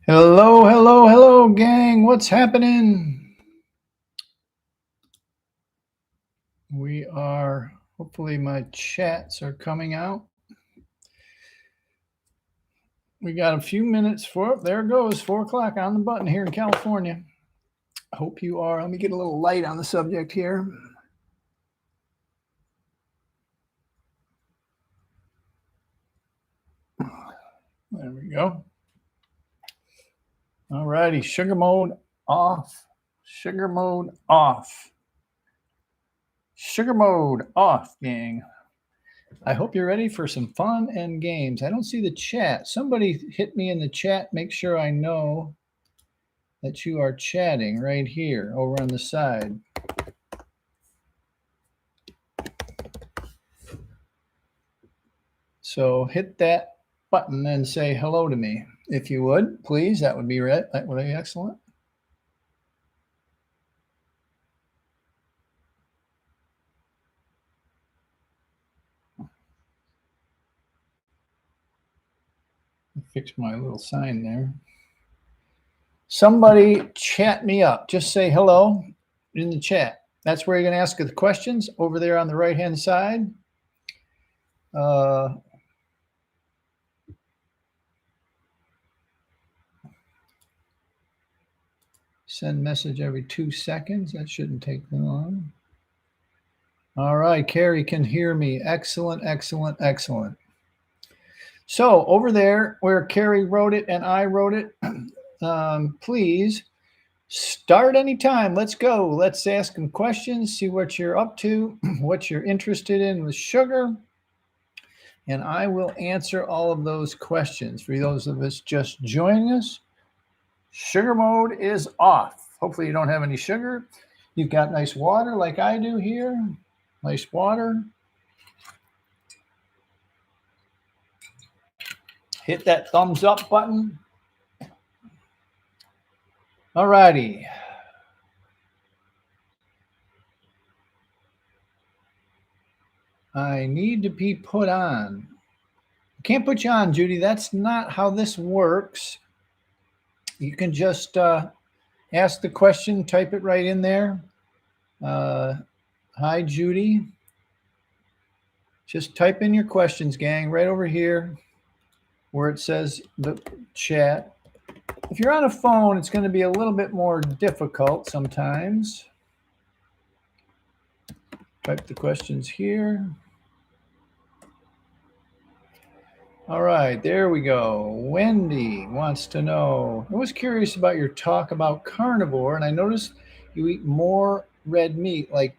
Hello, hello, hello, gang. What's happening? Hopefully my chats are coming out. We got a few minutes there it goes, 4 o'clock on the button here in California. I hope you are. Let me get a little light on the subject here. There we go. All righty, sugar mode off. Sugar mode off. Sugar mode off, gang. I hope you're ready for some fun and games. I don't see the chat. Somebody hit me in the chat. Make sure I know that you are chatting right here over on the side. So hit that button and say hello to me. If you would, please, that would be excellent. Fix my little sign there. Somebody chat me up. Just say hello in the chat. That's where you're going to ask the questions over there on the right-hand side. Send message every 2 seconds. That shouldn't take long. All right, Carrie can hear me. Excellent, excellent, excellent. So over there where Carrie wrote it and I wrote it, please start anytime. Let's go. Let's ask them questions, see what you're up to, what you're interested in with sugar. And I will answer all of those questions. For those of us just joining us, sugar mode is off. Hopefully you don't have any sugar. You've got nice water like I do here. Nice water. Hit that thumbs up button. All righty. I need to be put on. I can't put you on, Judy. That's not how this works. You can just ask the question, type it right in there. Hi, Judy. Just type in your questions, gang, right over here where it says the chat. If you're on a phone, it's going to be a little bit more difficult sometimes. Type the questions here. All right, there we go. Wendy wants to know, I was curious about your talk about carnivore, and I noticed you eat more red meat, like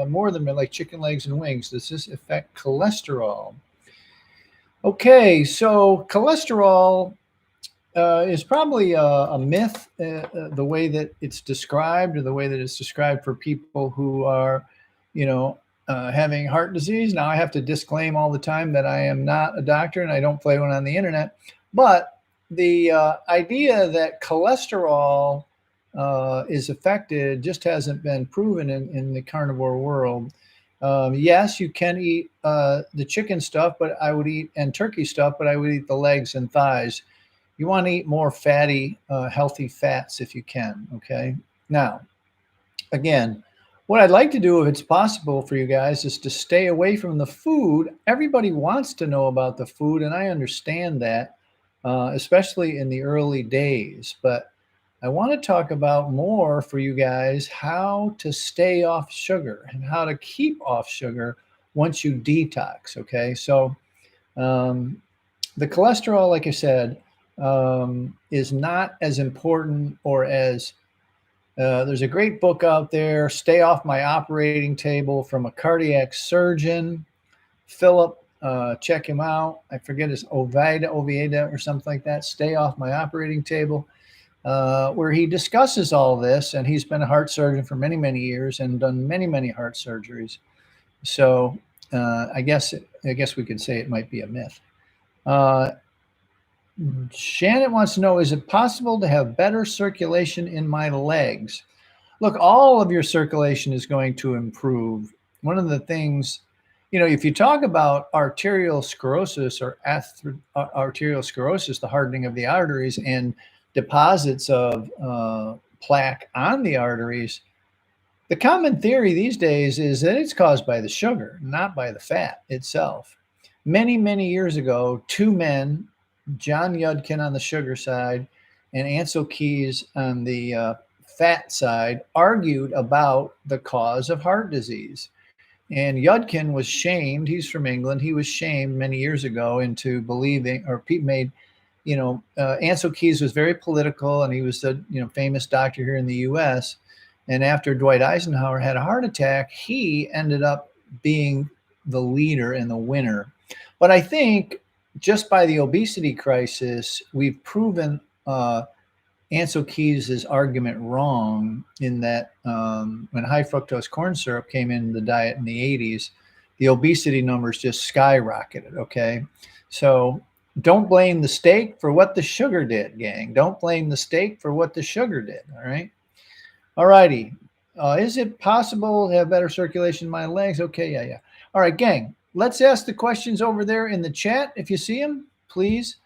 more than like chicken legs and wings. Does this affect cholesterol? Okay, so cholesterol is probably a myth, the way that it's described, or the way that it's described for people who are, having heart disease. Now, I have to disclaim all the time that I am not a doctor and I don't play one on the internet. But the idea that cholesterol is affected just hasn't been proven in the carnivore world. Yes, you can eat the chicken stuff, and turkey stuff, but I would eat the legs and thighs. You want to eat more fatty, healthy fats if you can. Okay. Now, again, what I'd like to do, if it's possible for you guys, is to stay away from the food. Everybody wants to know about the food, and I understand that, especially in the early days. But I want to talk about more for you guys how to stay off sugar and how to keep off sugar once you detox. Okay, so the cholesterol, like I said, is not as important or as there's a great book out there, Stay Off My Operating Table, from a cardiac surgeon, Philip. Check him out. I forget his Oviedo or something like that. Stay Off My Operating Table, where he discusses all this. And he's been a heart surgeon for many, many years and done many, many heart surgeries. So I guess we could say it might be a myth. Shannon wants to know, is it possible to have better circulation in my legs? Look, all of your circulation is going to improve. One of the things, if you talk about arterial sclerosis or arterial sclerosis, the hardening of the arteries, and deposits of plaque on the arteries. The common theory these days is that it's caused by the sugar, not by the fat itself. Many, many years ago, two men, John Yudkin on the sugar side and Ansel Keys on the fat side, argued about the cause of heart disease. And Yudkin was shamed. He's from England. He was shamed many years ago into believing, or made, Ansel Keys was very political, and he was a famous doctor here in the U.S. And after Dwight Eisenhower had a heart attack, he ended up being the leader and the winner. But I think just by the obesity crisis, we've proven Ansel Keys' argument wrong in that when high fructose corn syrup came in the diet in the 80s, the obesity numbers just skyrocketed, okay? So don't blame the steak for what the sugar did, gang. Don't blame the steak for what the sugar did, all right? All righty. Is it possible to have better circulation in my legs? Okay, yeah. All right, gang, let's ask the questions over there in the chat. If you see them, please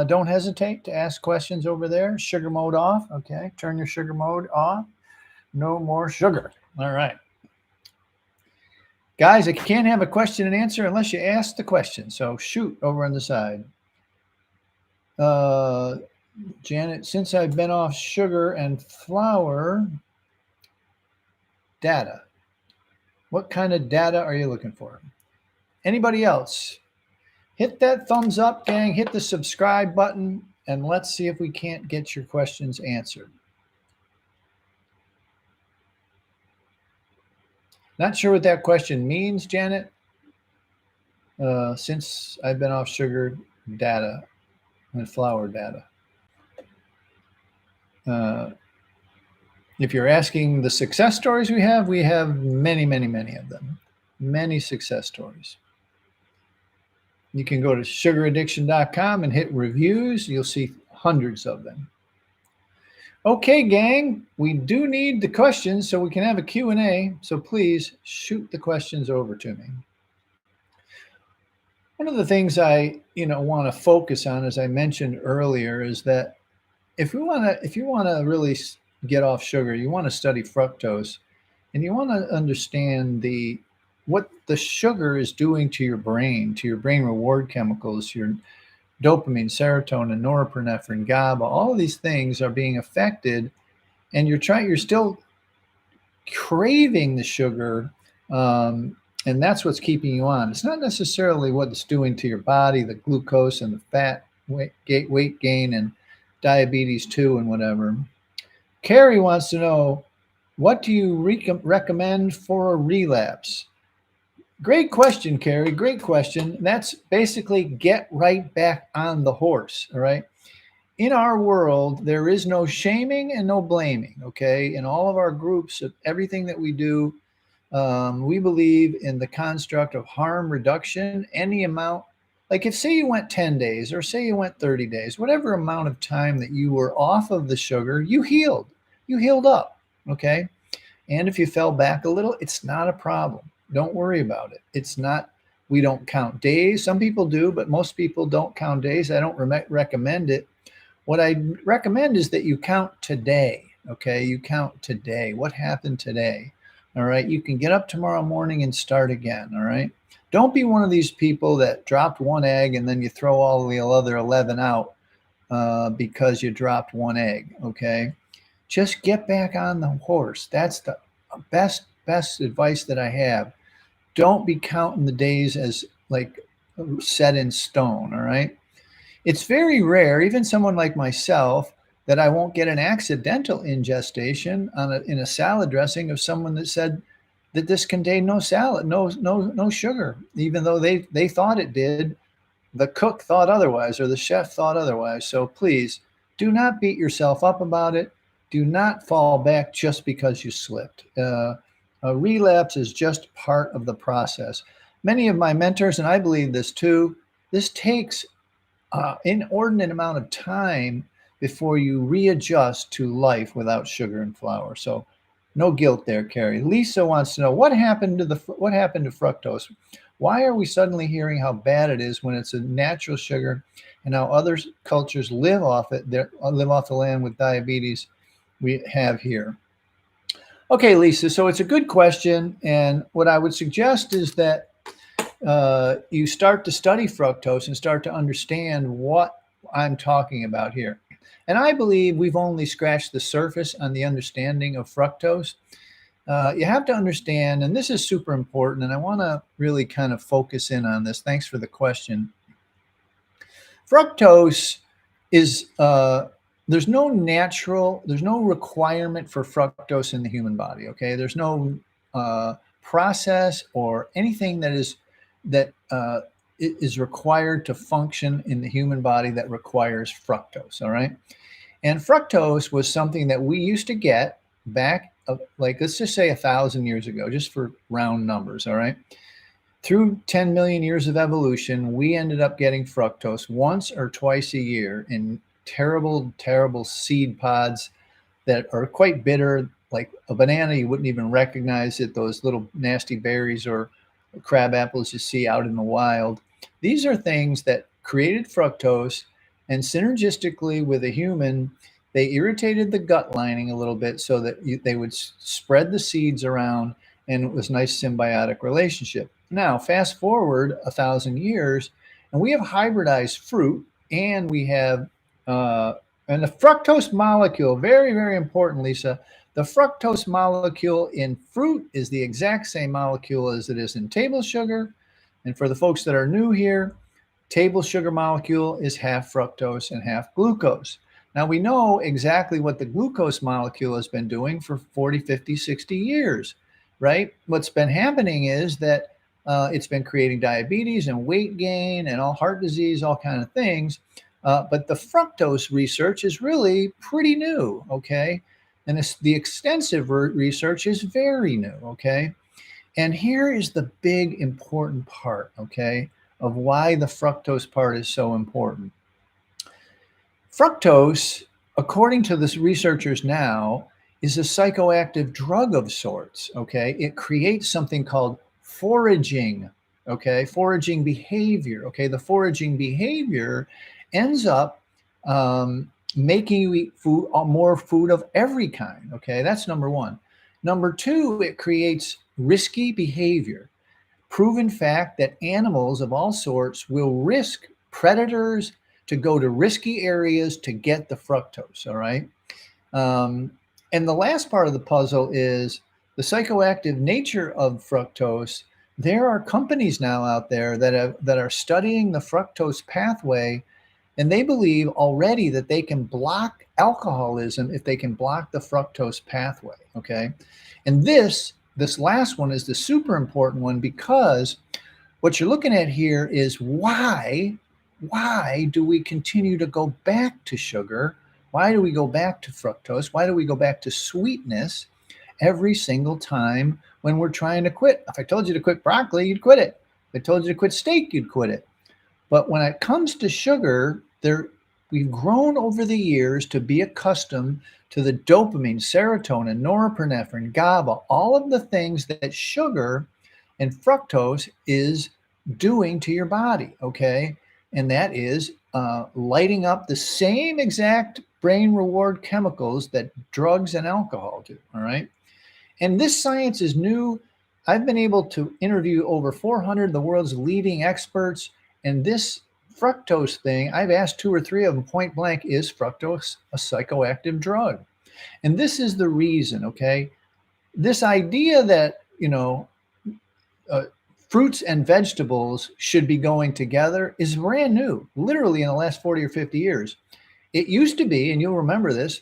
don't hesitate to ask questions over there. Sugar mode off, okay? Turn your sugar mode off. No more sugar. All right. Guys, I can't have a question and answer unless you ask the question. So shoot over on the side. Janet, since I've been off sugar and flour, data. What kind of data are you looking for? Anybody else? Hit that thumbs up, gang. Hit the subscribe button, and let's see if we can't get your questions answered. Not sure what that question means, Janet. Since I've been off sugar, data and flour data. If you're asking the success stories we have many, many, many of them. Many success stories. You can go to sugaraddiction.com and hit reviews. You'll see hundreds of them. Okay, gang, we do need the questions so we can have a Q&A. So please shoot the questions over to me. One of the things I want to focus on, as I mentioned earlier, is that if you want to really get off sugar, you want to study fructose, and you want to understand what the sugar is doing to your brain reward chemicals, your dopamine, serotonin, norepinephrine, GABA. All of these things are being affected, and you're still craving the sugar, and that's what's keeping you on. It's not necessarily what it's doing to your body, the glucose and the fat, weight gain, and diabetes too, and whatever. Carrie wants to know, what do you recommend for a relapse? Great question, Carrie. Great question. That's basically get right back on the horse, all right? In our world, there is no shaming and no blaming, okay? In all of our groups, everything that we do, we believe in the construct of harm reduction. Any amount, like if say you went 10 days or say you went 30 days, whatever amount of time that you were off of the sugar, you healed up, okay? And if you fell back a little, it's not a problem. Don't worry about it. It's not, we don't count days. Some people do, but most people don't count days. I don't recommend it. What I recommend is that you count today, okay? You count today. What happened today? All right, you can get up tomorrow morning and start again, all right? Don't be one of these people that dropped one egg and then you throw all the other 11 out because you dropped one egg, okay? Just get back on the horse. That's the best advice that I have. Don't be counting the days as like set in stone, all right? It's very rare, even someone like myself, that I won't get an accidental ingestion in a salad dressing of someone that said that this contained no salad, no sugar, even though they thought it did. The cook thought otherwise, or the chef thought otherwise. So please do not beat yourself up about it. Do not fall back just because you slipped. A relapse is just part of the process. Many of my mentors, and I believe this too, this takes inordinate amount of time before you readjust to life without sugar and flour. So No guilt there, Carrie. Lisa wants to know what happened to fructose. Why are we suddenly hearing how bad it is when it's a natural sugar, and how other cultures live off it? They live off the land with diabetes. We have here. Okay, Lisa. So it's a good question, and what I would suggest is that you start to study fructose and start to understand what I'm talking about here. And I believe we've only scratched the surface on the understanding of fructose. You have to understand, and this is super important, and I want to really kind of focus in on this. Thanks for the question. Fructose is, there's no requirement for fructose in the human body. Okay, there's no process or anything that is required to function in the human body that requires fructose. All right, and fructose was something that we used to get back, like let's just say 1,000 years ago, just for round numbers. All right. Through 10 million years of evolution, we ended up getting fructose once or twice a year in terrible, terrible seed pods that are quite bitter. Like a banana, you wouldn't even recognize it, those little nasty berries or crab apples you see out in the wild. These are things that created fructose, and synergistically with a human, they irritated the gut lining a little bit so that they would spread the seeds around, and it was a nice symbiotic relationship. Now, fast forward 1,000 years, and we have hybridized fruit, and we have and the fructose molecule, very, very important, Lisa. The fructose molecule in fruit is the exact same molecule as it is in table sugar. And for the folks that are new here, table sugar molecule is half fructose and half glucose. Now we know exactly what the glucose molecule has been doing for 40, 50, 60 years, right? What's been happening is that it's been creating diabetes and weight gain and all heart disease, all kind of things. But the fructose research is really pretty new, okay? And the extensive research is very new, okay? And here is the big important part, okay, of why the fructose part is so important. Fructose, according to the researchers now, is a psychoactive drug of sorts, okay? It creates something called foraging, okay? Foraging behavior, okay? The foraging behavior ends up making you eat food, more food of every kind, okay? That's number one. Number two, it creates risky behavior. Proven fact that animals of all sorts will risk predators to go to risky areas to get the fructose, all right? And the last part of the puzzle is the psychoactive nature of fructose. There are companies now out there that are studying the fructose pathway, and they believe already that they can block alcoholism if they can block the fructose pathway, okay? And this last one is the super important one, because what you're looking at here is why do we continue to go back to sugar? Why do we go back to fructose? Why do we go back to sweetness every single time when we're trying to quit? If I told you to quit broccoli, you'd quit it. If I told you to quit steak, you'd quit it. But when it comes to sugar, we've grown over the years to be accustomed to the dopamine, serotonin, norepinephrine, GABA, all of the things that sugar and fructose is doing to your body, okay? And that is lighting up the same exact brain reward chemicals that drugs and alcohol do, all right? And this science is new. I've been able to interview over 400 of the world's leading experts, and this fructose thing, I've asked 2 or 3 of them point blank, is fructose a psychoactive drug? And this is the reason, okay? This idea that, fruits and vegetables should be going together is brand new, literally in the last 40 or 50 years. It used to be, and you'll remember this,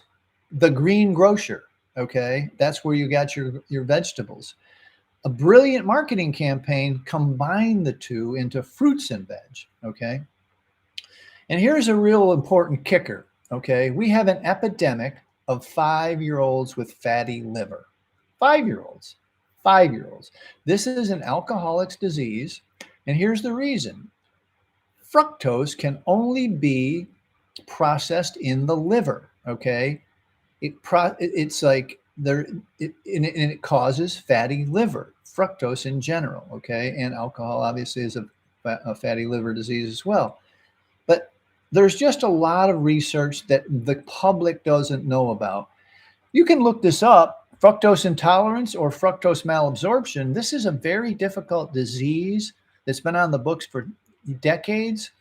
the green grocer, okay? That's where you got your vegetables. A brilliant marketing campaign combined the two into fruits and veg, okay? And here's a real important kicker, okay? We have an epidemic of 5-year-olds with fatty liver. 5-year-olds. 5-year-olds. This is an alcoholic's disease, and here's the reason. Fructose can only be processed in the liver, okay? It's like there and it causes fatty liver, fructose in general, okay? And alcohol obviously is a fatty liver disease as well. But there's just a lot of research that the public doesn't know about. You can look this up, fructose intolerance or fructose malabsorption. This is a very difficult disease that's been on the books for decades,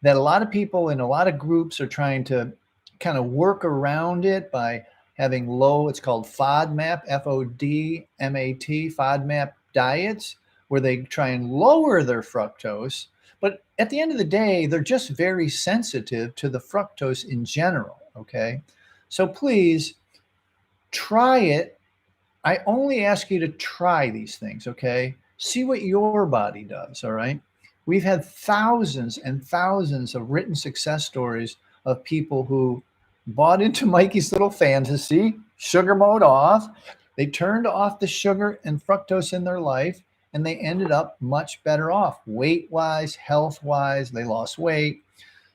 that a lot of people in a lot of groups are trying to kind of work around it by having low, it's called FODMAP, FODMAT, FODMAP diets, where they try and lower their fructose. But at the end of the day, they're just very sensitive to the fructose in general, okay? So please try it. I only ask you to try these things, okay? See what your body does, all right? We've had thousands and thousands of written success stories of people who bought into Mikey's little fantasy, sugar mode off. They turned off the sugar and fructose in their life, and they ended up much better off, weight-wise, health-wise. They lost weight.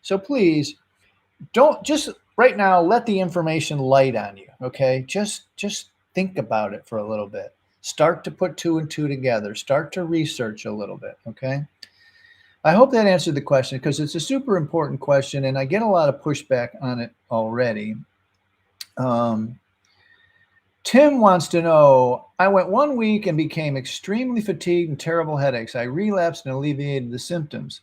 So please, don't just right now let the information light on you, okay? Just think about it for a little bit. Start to put two and two together. Start to research a little bit, okay? I hope that answered the question, because it's a super important question and I get a lot of pushback on it already. Tim wants to know, I went 1 week and became extremely fatigued and terrible headaches. I relapsed and alleviated the symptoms.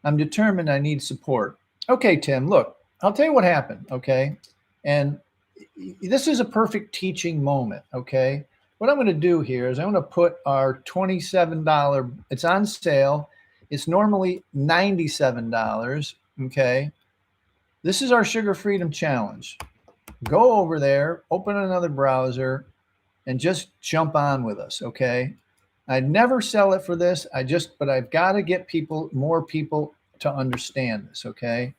I'm determined I need support. Okay, Tim, look, I'll tell you what happened, okay? And this is a perfect teaching moment, okay? What I'm going to do here is I'm going to put our $27, it's on sale. It's normally $97, okay? This is our Sugar Freedom Challenge. Go over there, open another browser, and just jump on with us, okay? I'd never sell it for this. But I've got to get more people to understand this, okay?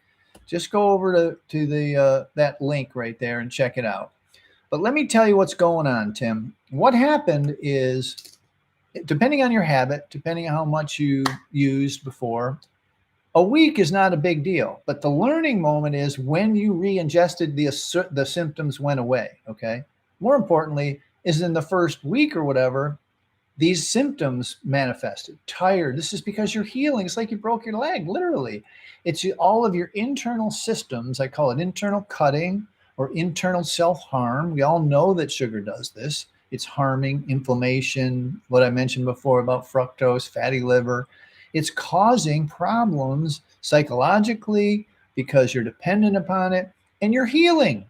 Just go over to the that link right there and check it out. But let me tell you what's going on, Tim. What happened is, depending on your habit, depending on how much you used before, a week is not a big deal. But the learning moment is when you re-ingested, the symptoms went away, okay? More importantly is in the first week or whatever, these symptoms manifested. Tired. This is because you're healing. It's like you broke your leg, literally. It's all of your internal systems. I call it internal cutting or internal self-harm. We all know that sugar does this. It's harming inflammation, what I mentioned before about fructose, fatty liver. It's causing problems psychologically because you're dependent upon it and you're healing.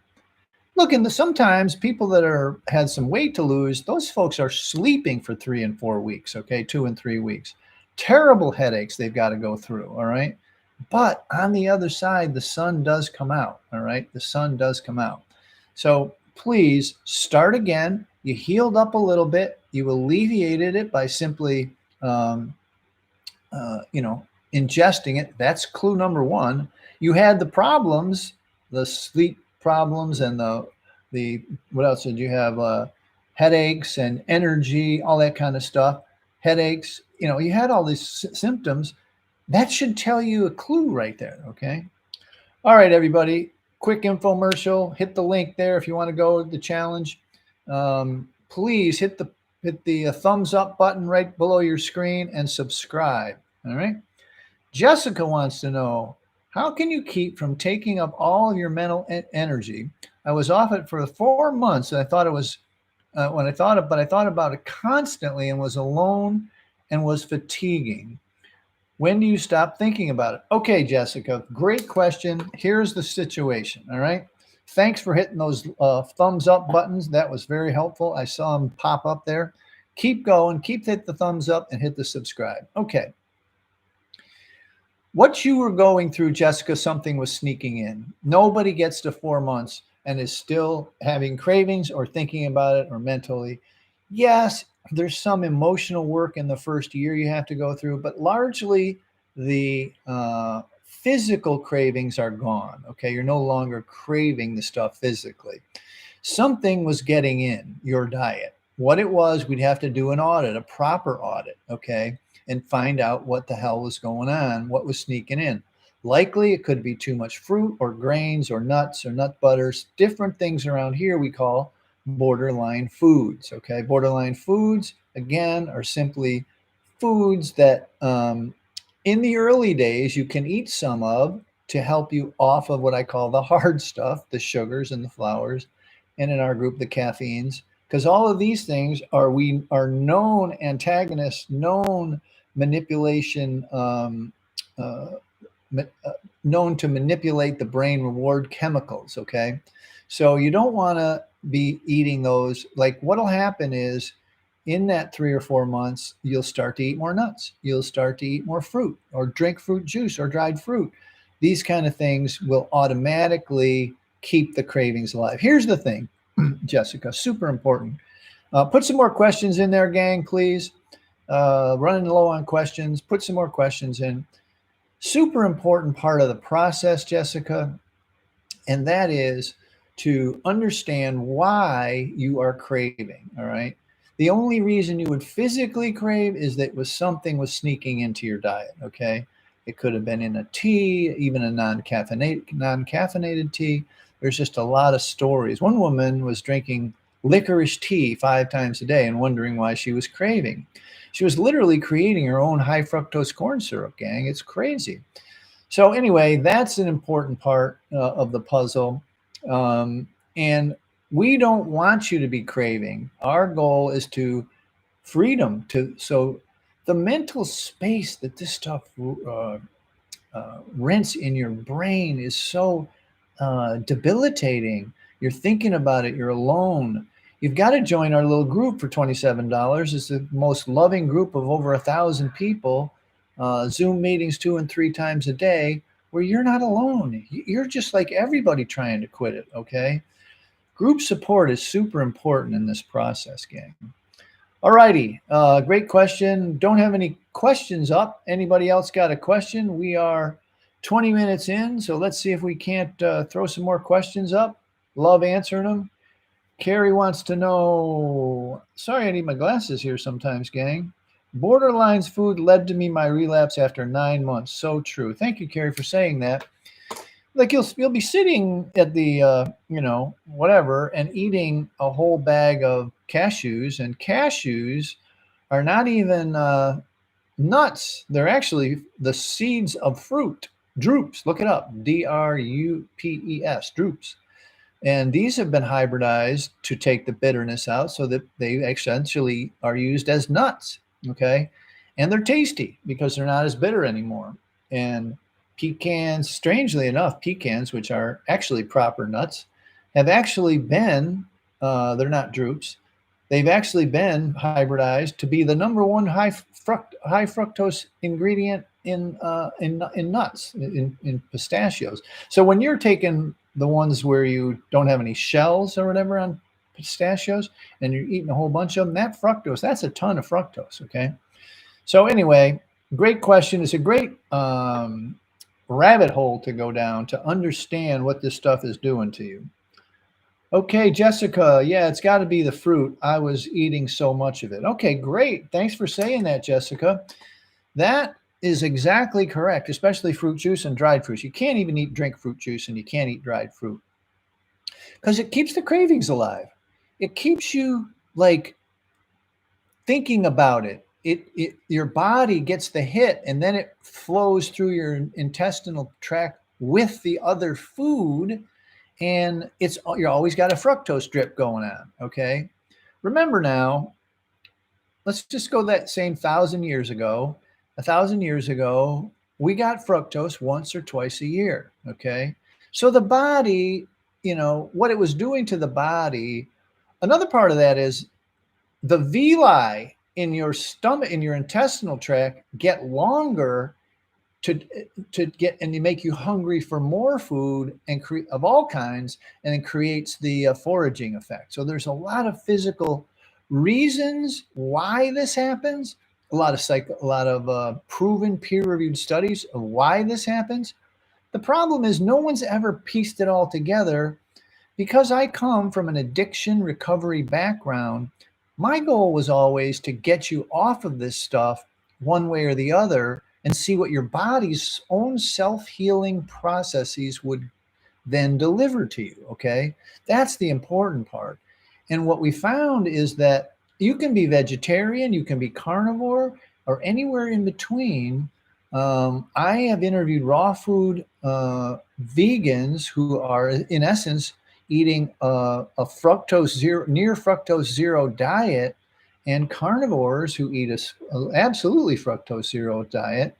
Look, sometimes people that had some weight to lose, those folks are sleeping for 3 and 4 weeks, okay, 2 and 3 weeks. Terrible headaches they've got to go through, all right? But on the other side, the sun does come out, all right? The sun does come out. So please start again. You healed up a little bit. You alleviated it by simply, ingesting it. That's clue number one. You had the problems, the sleep problems and the what else did you have? Headaches and energy, all that kind of stuff. Headaches, you had all these symptoms. That should tell you a clue right there, okay? All right, everybody, quick infomercial. Hit the link there if you want to go to the challenge. Please hit the thumbs up button right below your screen and subscribe, all right? Jessica wants to know, how can you keep from taking up all of your mental energy? I was off it for 4 months, and I thought it was I thought about it constantly and was alone and was fatiguing. When do you stop thinking about it? Okay, Jessica, great question. Here's the situation, all right? Thanks for hitting those thumbs up buttons. That was very helpful. I saw them pop up there. Keep going. Keep hitting the thumbs up and hit the subscribe. Okay. What you were going through, Jessica, something was sneaking in. Nobody gets to 4 months and is still having cravings or thinking about it or mentally. Yes, there's some emotional work in the first year you have to go through, but largely the physical cravings are gone. Okay, you're no longer craving the stuff physically. Something was getting in your diet. What it was, we'd have to do an audit, a proper audit, okay, and find out what the hell was going on, what was sneaking in. Likely it could be too much fruit or grains or nuts or nut butters, different things around here we call borderline foods. Okay, borderline foods again are simply foods that in the early days you can eat some of to help you off of what I call the hard stuff, the sugars and the flours, and in our group the caffeines, because all of these things are known antagonists, known manipulation, uh, known to manipulate the brain reward chemicals. Okay, so you don't want to be eating those. Like what'll happen is in that 3 or 4 months, you'll start to eat more nuts. You'll start to eat more fruit or drink fruit juice or dried fruit. These kind of things will automatically keep the cravings alive. Here's the thing, Jessica, super important. Put some more questions in there, gang, please. Running low on questions. Put some more questions in. Super important part of the process, Jessica, and that is to understand why you are craving. All right. The only reason you would physically crave is that something was sneaking into your diet. Okay. It could have been in a tea, even a non-caffeinated tea. There's just a lot of stories. One woman was drinking licorice tea 5 times a day and wondering why she was craving. She was literally creating her own high fructose corn syrup, gang. It's crazy. So anyway, that's an important part of the puzzle. And we don't want you to be craving. Our goal is to freedom to, so the mental space that this stuff rents in your brain is so debilitating. You're thinking about it. You're alone. You've got to join our little group for $27. It's the most loving group of over 1,000 people. Zoom meetings 2 and 3 times a day, where you're not alone. You're just like everybody trying to quit it. Okay. Group support is super important in this process, gang. All righty. Great question. Don't have any questions up. Anybody else got a question? We are 20 minutes in, so let's see if we can't throw some more questions up. Love answering them. Carrie wants to know, sorry, I need my glasses here sometimes, gang. Borderlines food led to me my relapse after 9 months. So true. Thank you, Carrie, for saying that. Like you'll be sitting at the whatever and eating a whole bag of cashews, and cashews are not even nuts. They're actually the seeds of fruit. Drupes. Look it up. DRUPES. Drupes. And these have been hybridized to take the bitterness out so that they essentially are used as nuts. Okay. And they're tasty because they're not as bitter anymore. And pecans, strangely enough, pecans, which are actually proper nuts, have actually been, they're not drupes, they've actually been hybridized to be the #1 high fructose ingredient in nuts, in pistachios. So when you're taking the ones where you don't have any shells or whatever on pistachios and you're eating a whole bunch of them, that fructose, that's a ton of fructose. Okay. So anyway, great question. It's a great rabbit hole to go down to understand what this stuff is doing to you. Okay, Jessica. Yeah, it's got to be the fruit. I was eating so much of it. Okay, great. Thanks for saying that, Jessica. That is exactly correct, especially fruit juice and dried fruits. You can't even drink fruit juice and you can't eat dried fruit because it keeps the cravings alive. It keeps you like thinking about it. Your body gets the hit and then it flows through your intestinal tract with the other food, and you're always got a fructose drip going on. Okay, remember now, let's just go that same 1,000 years ago. 1,000 years ago, we got fructose once or twice a year. Okay, so the body, what it was doing to the body. Another part of that is the villi in your stomach, in your intestinal tract, get longer to get, and they make you hungry for more food and of all kinds, and it creates the foraging effect. So there's a lot of physical reasons why this happens. A lot of proven peer-reviewed studies of why this happens. The problem is no one's ever pieced it all together. Because I come from an addiction recovery background, my goal was always to get you off of this stuff one way or the other and see what your body's own self-healing processes would then deliver to you. Okay. That's the important part. And what we found is that you can be vegetarian, you can be carnivore, or anywhere in between. I have interviewed raw food vegans who are, in essence, eating a fructose zero, near fructose zero diet, and carnivores who eat a absolutely fructose zero diet,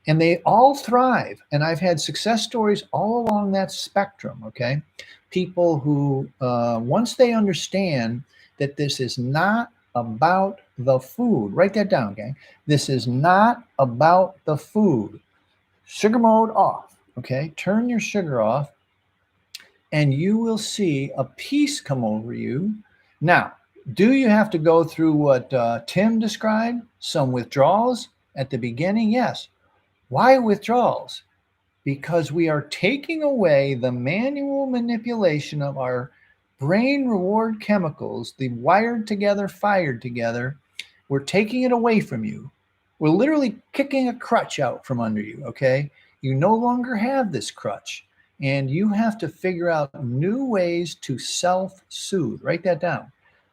and they all thrive. And I've had success stories all along that spectrum. Okay, people who once they understand that this is not about the food, write that down, gang. This is not about the food. Sugar mode off. Okay, turn your sugar off, and you will see a peace come over you. Now, do you have to go through what Tim described? Some withdrawals at the beginning? Yes. Why withdrawals? Because we are taking away the manual manipulation of our brain reward chemicals, the wired together, fired together. We're taking it away from you. We're literally kicking a crutch out from under you, okay? You no longer have this crutch, and you have to figure out new ways to self-soothe. Write that down.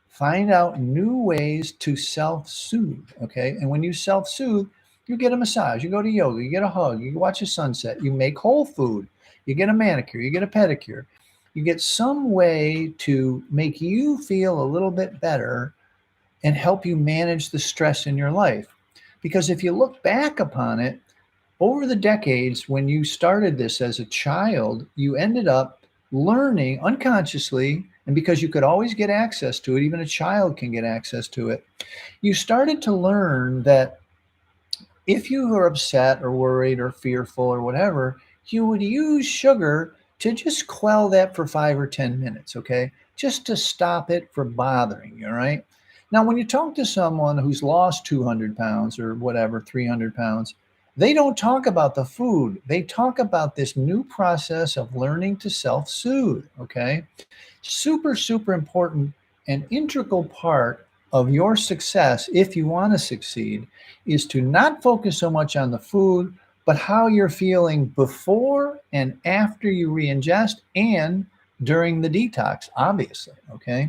Find out new ways to self-soothe, okay? And when you self-soothe, you get a massage, you go to yoga, you get a hug, you watch a sunset, you make whole food, you get a manicure, you get a pedicure, you get some way to make you feel a little bit better and help you manage the stress in your life. Because if you look back upon it, over the decades, when you started this as a child, you ended up learning unconsciously, and because you could always get access to it, even a child can get access to it, you started to learn that if you were upset or worried or fearful or whatever, you would use sugar to just quell that for 5 or 10 minutes, okay? Just to stop it from bothering you, all right? Now, when you talk to someone who's lost 200 pounds or whatever, 300 pounds, they don't talk about the food. They talk about this new process of learning to self-soothe, okay? Super, super important and integral part of your success, if you want to succeed, is to not focus so much on the food, but how you're feeling before and after you re-ingest and during the detox, obviously, okay?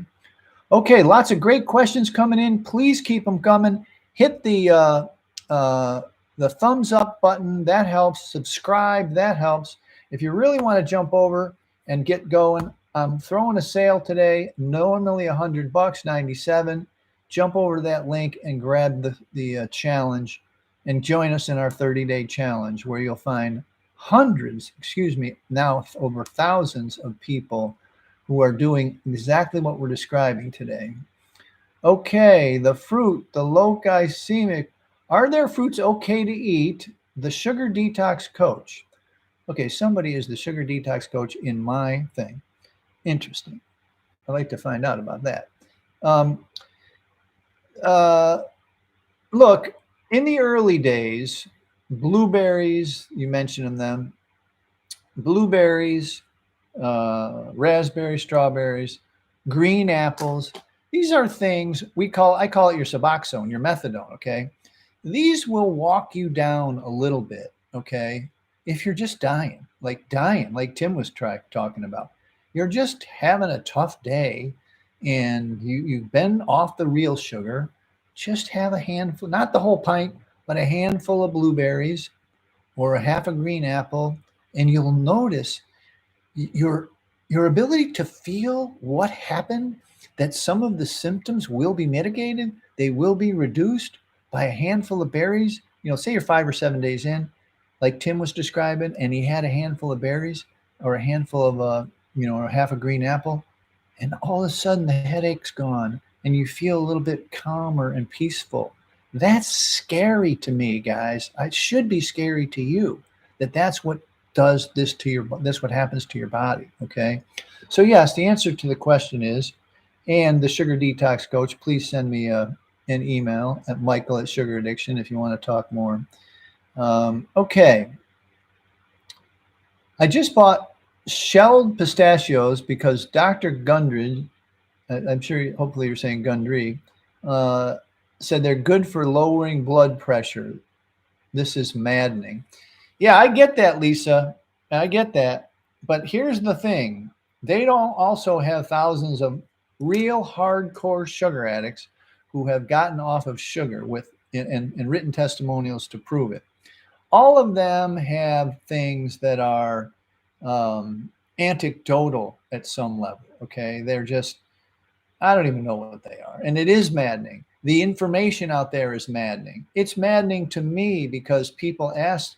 Okay, lots of great questions coming in. Please keep them coming. Hit the thumbs up button. That helps. Subscribe. That helps. If you really want to jump over and get going, I'm throwing a sale today. Normally $100, 97. Jump over to that link and grab the challenge and join us in our 30-day challenge, where you'll find hundreds, now over thousands of people who are doing exactly what we're describing today. Okay, the fruit, the low glycemic. Are there fruits okay to eat? The sugar detox coach. Okay, somebody is the sugar detox coach in my thing. Interesting. I'd like to find out about that. Look, in the early days, blueberries, you mentioned them, blueberries, raspberries, strawberries, green apples. These are things I call it your Suboxone, your methadone, okay? These will walk you down a little bit, okay? If you're just dying, like Tim was talking about. You're just having a tough day and you've been off the real sugar. Just have a handful, not the whole pint, but a handful of blueberries or a half a green apple, and you'll notice your ability to feel what happened, that some of the symptoms will be mitigated. They will be reduced by a handful of berries. Say you're 5 or 7 days in, like Tim was describing, and he had a handful of berries or a handful of, or half a green apple, and all of a sudden the headache's gone and you feel a little bit calmer and peaceful. That's scary to me, guys. It should be scary to you that's what does this to that's what happens to your body, okay? So yes, the answer to the question is, and the sugar detox coach, please send me an email at Michael@Sugar Addiction if you want to talk more. Okay. I just bought shelled pistachios because Dr. Gundry, I'm sure, hopefully you're saying Gundry, said they're good for lowering blood pressure. This is maddening. Yeah, I get that, Lisa. I get that. But here's the thing. They don't also have thousands of real hardcore sugar addicts who have gotten off of sugar with and written testimonials to prove it. All of them have things that are anecdotal at some level. Okay, they're just, I don't even know what they are, and it is maddening. The information out there is maddening. It's maddening to me because people ask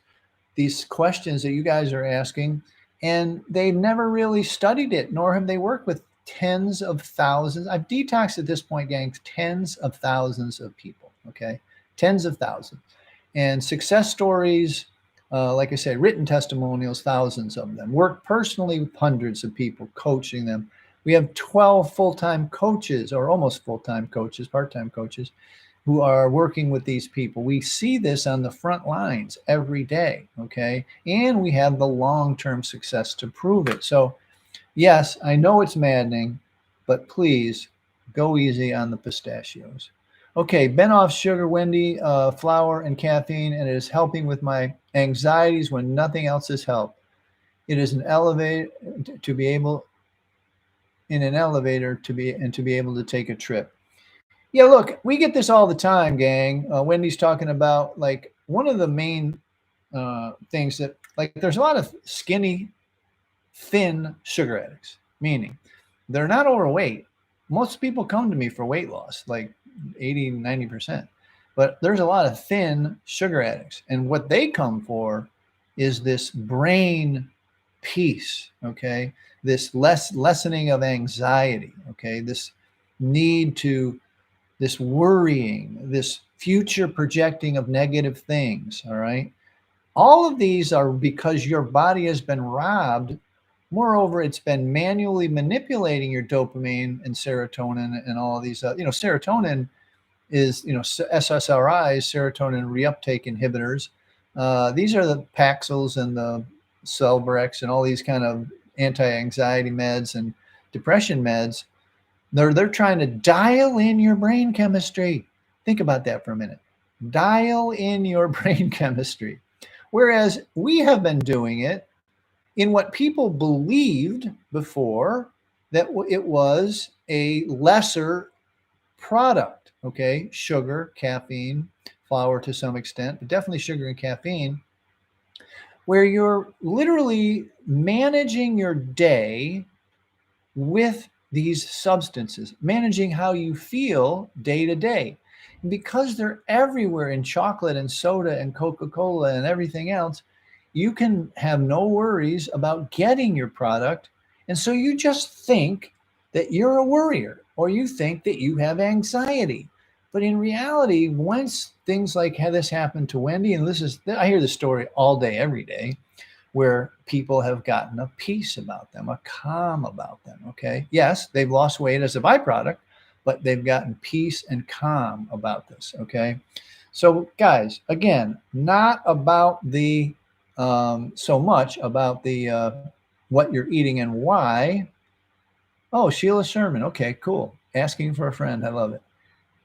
these questions that you guys are asking, and they've never really studied it, nor have they worked with tens of thousands. I've detoxed at this point, gang, tens of thousands of people. Okay, tens of thousands, and success stories. Like I said, written testimonials, thousands of them. Worked personally with hundreds of people, coaching them. We have 12 full-time coaches, or almost full-time coaches, part-time coaches, who are working with these people. We see this on the front lines every day, okay? And we have the long-term success to prove it. So, yes, I know it's maddening, but please go easy on the pistachios. Okay, been off sugar, Wendy, flour, and caffeine, and it is helping with my anxieties when nothing else has helped. It is an elevator to be able, in an elevator to be able to take a trip. Yeah, look, we get this all the time, gang. Wendy's talking about, like, one of the main things that, like, there's a lot of skinny, thin sugar addicts, meaning they're not overweight. Most people come to me for weight loss, like 80, 90%. But there's a lot of thin sugar addicts. And what they come for is this brain peace, okay? This lessening of anxiety, okay? This need to, this worrying, this future projecting of negative things, all right? All of these are because your body has been robbed. Moreover, it's been manually manipulating your dopamine and serotonin and all of these, serotonin is, SSRIs, serotonin reuptake inhibitors. These are the Paxils and the Celebrex and all these kind of anti-anxiety meds and depression meds. They're trying to dial in your brain chemistry. Think about that for a minute. Dial in your brain chemistry. Whereas we have been doing it in what people believed before, that it was a lesser product, okay? Sugar, caffeine, flour to some extent, but definitely sugar and caffeine, where you're literally managing your day with these substances, managing how you feel day to day. And because they're everywhere in chocolate and soda and Coca-Cola and everything else, you can have no worries about getting your product. And so you just think that you're a worrier, or you think that you have anxiety. But in reality, once things like this happen to Wendy, and I hear this story all day, every day, where people have gotten a peace about them, a calm about them, okay? Yes, they've lost weight as a byproduct, but they've gotten peace and calm about this, okay? So guys, again, not about the, so much about the, what you're eating and why. Oh, Sheila Sherman, okay, cool. Asking for a friend, I love it.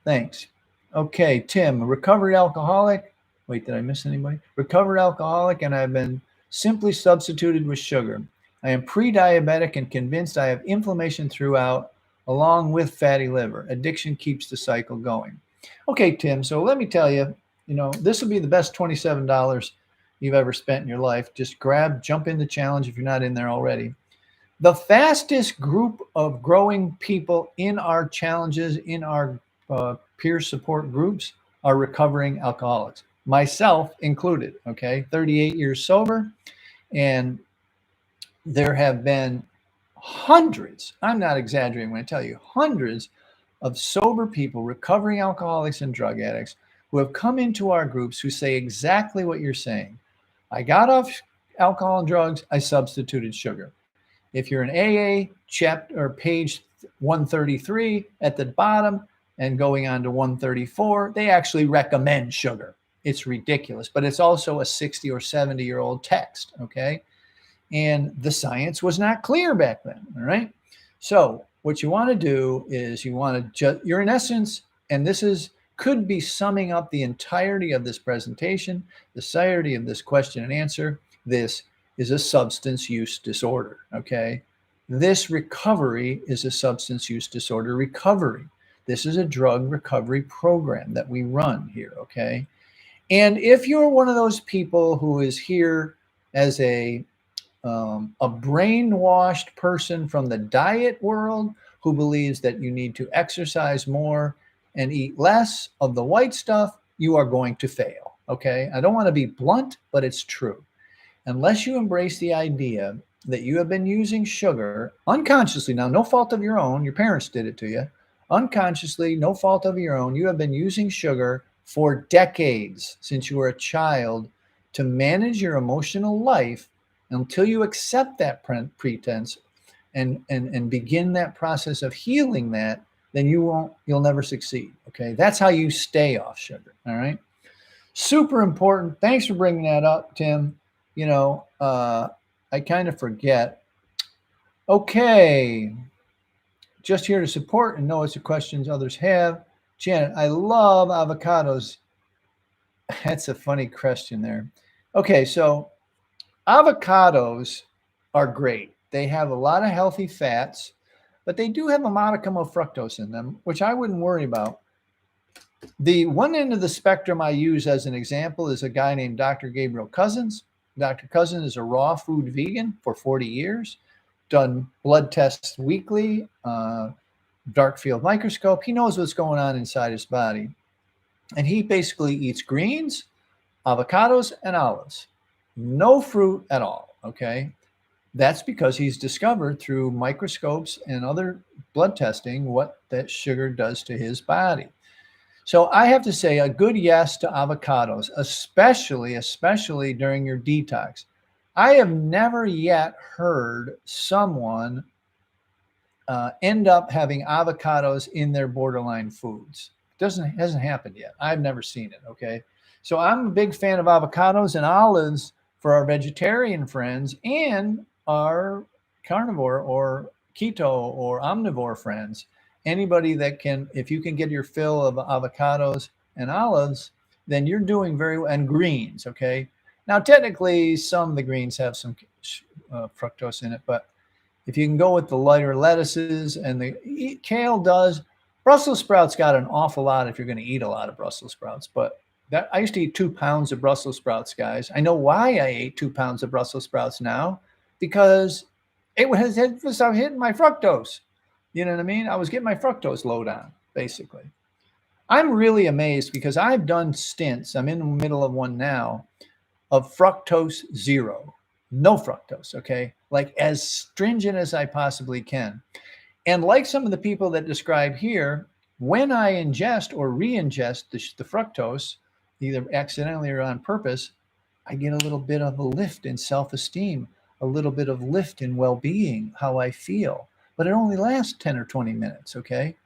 Thanks. Okay, Tim, a recovered alcoholic. Wait, did I miss anybody? Recovered alcoholic, and I've been simply substituted with sugar. I am pre-diabetic and convinced I have inflammation throughout, along with fatty liver. Addiction keeps the cycle going. Okay, Tim, so let me tell you, this will be the best $27 you've ever spent in your life. Just jump in the challenge if you're not in there already. The fastest group of growing people in our challenges, in our peer support groups, are recovering alcoholics, myself included, okay? 38 years sober, and there have been hundreds, I'm not exaggerating when I tell you, hundreds of sober people, recovering alcoholics and drug addicts, who have come into our groups who say exactly what you're saying. I got off alcohol and drugs, I substituted sugar. If you're an AA, chapter or page 133 at the bottom and going on to 134, they actually recommend sugar. It's ridiculous, but it's also a 60 or 70-year-old text, okay? And the science was not clear back then, all right? So what you want to do is you're in essence, and could be summing up the entirety of this presentation, the entirety of this question and answer. This is a substance use disorder, okay? This recovery is a substance use disorder recovery. This is a drug recovery program that we run here, okay? And if you're one of those people who is here as a brainwashed person from the diet world who believes that you need to exercise more and eat less of the white stuff, you are going to fail. Okay. I don't want to be blunt, but it's true. Unless you embrace the idea that you have been using sugar unconsciously, now, no fault of your own, your parents did it to you, unconsciously, no fault of your own, you have been using sugar for decades since you were a child to manage your emotional life until you accept that pretense and begin that process of healing that, then you'll never succeed. Okay. That's how you stay off sugar. All right. Super important. Thanks for bringing that up, Tim. I kind of forget. Okay. Just here to support and know it's the questions others have. Janet, I love avocados. That's a funny question there. Okay, so avocados are great. They have a lot of healthy fats, but they do have a modicum of fructose in them, which I wouldn't worry about. The one end of the spectrum I use as an example is a guy named Dr. Gabriel Cousens. Dr. Cousens is a raw food vegan for 40 years, done blood tests weekly, dark field microscope. He knows what's going on inside his body. And he basically eats greens, avocados, and olives. No fruit at all, okay? That's because he's discovered through microscopes and other blood testing what that sugar does to his body. So I have to say a good yes to avocados, especially during your detox. I have never yet heard someone end up having avocados in their borderline foods. Hasn't happened yet. I've never seen it. Okay. So I'm a big fan of avocados and olives for our vegetarian friends and our carnivore or keto or omnivore friends. Anybody that can, if you can get your fill of avocados and olives, then you're doing very well. And greens. Okay. Now, technically, some of the greens have some fructose in it, but if you can go with the lighter lettuces and the kale does, Brussels sprouts got an awful lot if you're going to eat a lot of Brussels sprouts. But that I used to eat 2 pounds of Brussels sprouts, guys. I know why I ate 2 pounds of Brussels sprouts now, because it was hitting my fructose. You know what I mean? I was getting my fructose load on, basically. I'm really amazed because I've done stints. I'm in the middle of one now of fructose zero, no fructose. Okay. Like as stringent as I possibly can. And like some of the people that describe here, when I ingest or re-ingest the fructose, either accidentally or on purpose, I get a little bit of a lift in self-esteem, a little bit of lift in well-being, how I feel. But it only lasts 10 or 20 minutes, okay?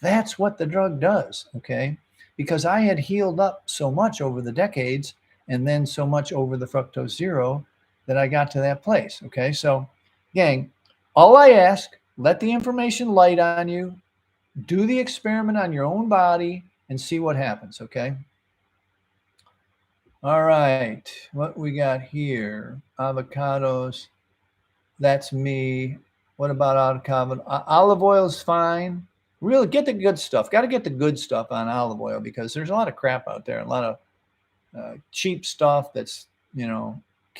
That's what the drug does, okay? Because I had healed up so much over the decades and then so much over the fructose zero that I got to that place, okay? So, gang, all I ask, let the information light on you, do the experiment on your own body, and see what happens, okay? All right, what we got here? Avocados, that's me. What about avocado? Olive oil is fine. Really get the good stuff. Got to get the good stuff on olive oil because there's a lot of crap out there, a lot of cheap stuff that's,